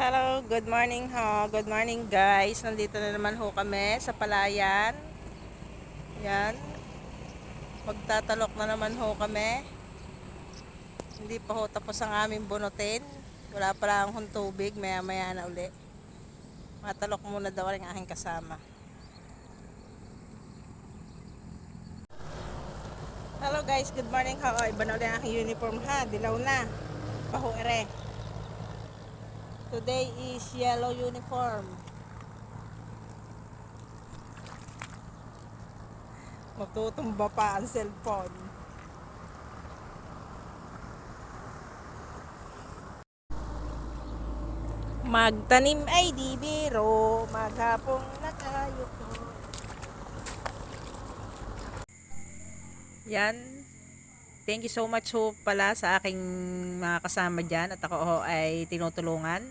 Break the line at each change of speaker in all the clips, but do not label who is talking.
Hello, good morning ho. Good morning guys. Nandito na naman ho kami sa palayan. Yan. Magtatalok na naman ho kami. Hindi pa ho tapos ang aming bunutin. Wala pa lang hong tubig. Maya maya na uli. Matalok muna daw ang aking kasama. Hello guys, good morning ho. Iba na ulit ang aking uniform ha. Dilaw na. Paho ere. Today is yellow uniform. Matutumba pa ang cellphone. Magtanim ay di biro, maghapong nakayuko. Yan. Thank you so much ho pala sa aking mga kasama dyan at ako ho ay tinutulungan.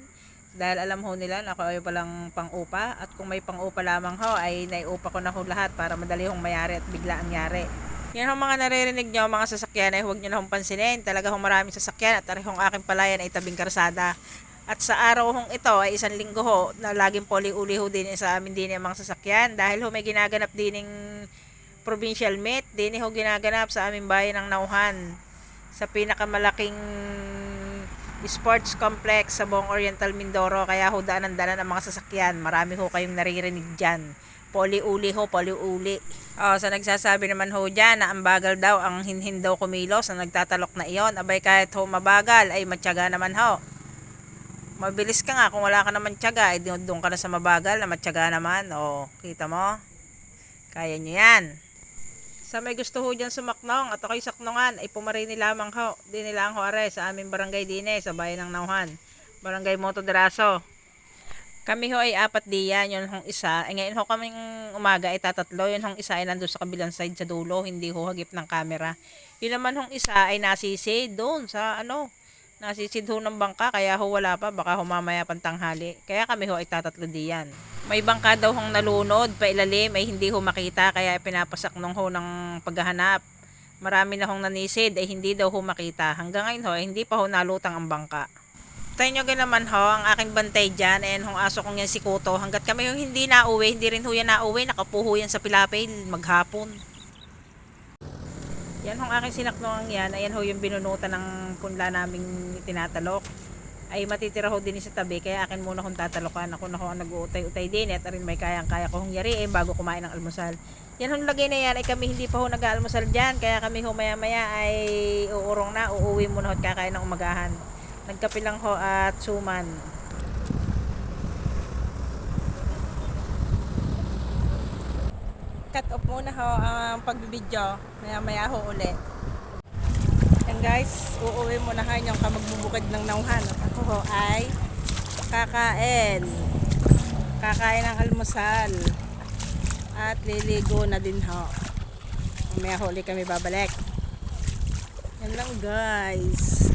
Dahil alam ho nila na ako ay walang pang-upa at kung may pang-upa lamang ho ay naiupa ko na ho lahat para madali hong mayari at bigla ang yari. Yan ho mga naririnig nyo mga sasakyan ay huwag nyo na hong pansinin. Talaga hong maraming sasakyan at tarihong aking palayan ay tabing karsada. At sa araw hong ito ay isang linggo ho na laging poli-uli ho din sa amin din ang mga sasakyan dahil ho may ginaganap dining provincial meet din ho ginaganap sa aming bayan ng Nauhan sa pinakamalaking sports complex sa buong Oriental Mindoro, kaya ho daanan-danan ang mga sasakyan. Marami ho kayong naririnig dyan. Poli-uli ho, poli-uli. Sa nagsasabi naman ho dyan na ang bagal daw, ang hinhin daw kumilos na nagtatalok na iyon. Abay kahit ho mabagal ay matyaga naman ho. Mabilis ka nga, kung wala ka naman tyaga, ay doon ka na sa mabagal na matyaga naman. Kita mo? Kaya nyo yan. Sa may gusto ho dyan sumaknong at ako'y saknongan ay pumarini lamang ho. Di nila ang ho are sa aming barangay dine sa bayan ng Nauhan. Barangay Moto Deraso. Kami ho ay apat diyan. Yun hong isa. Ngayon ho kaming umaga ay tatatlo. Yun hong isa ay nandun sa kabilang side sa dulo. Hindi ho hagip ng camera. Yun naman hong isa ay nasisid doon sa nasisid ho ng bangka. Kaya ho wala pa. Baka ho mamaya pantanghali. Kaya kami ho ay tatatlo diyan. May bangka daw hong nalunod, pailalim ay hindi ho makita kaya pinapasak nung ho ng paghahanap. Marami na hong nanisid ay hindi daw ho makita. Hanggang ngayon ho, hindi pa ho nalutang ang bangka. Tayo nyo naman ho, ang aking bantay dyan, ayan hong aso kong yan si Kuto. Hanggat kami yung hindi nauwi, hindi rin ho yan nauwi, nakapuho yan sa pilapil, maghapon. Yan hong aking sinaknong yan, ayan ho yung binunutan ng punla naming tinatalok. Ay matitira ho din sa tabi kaya akin muna kong tatalokan. Ako na ho ang nag-uutay-utay din at rin may kayang-kaya ko hong yari bago kumain ng almusal. Yan hong lagay na yan ay kami hindi pa ho nag-aalmusal dyan kaya kami ho maya-maya ay uurong na, uuwi muna ho at kakain ng umagahan. Nagkape lang ho at suman. Cut off muna ho ang pagbibidyo, maya-maya ho ulit. Yan guys, uuwi mo na kayo yung kamagbubukid ng Nauhan at ako ho ay kakain ng almusal at liligo na din ho. Mamaya huli kami babalik. Yan lang guys.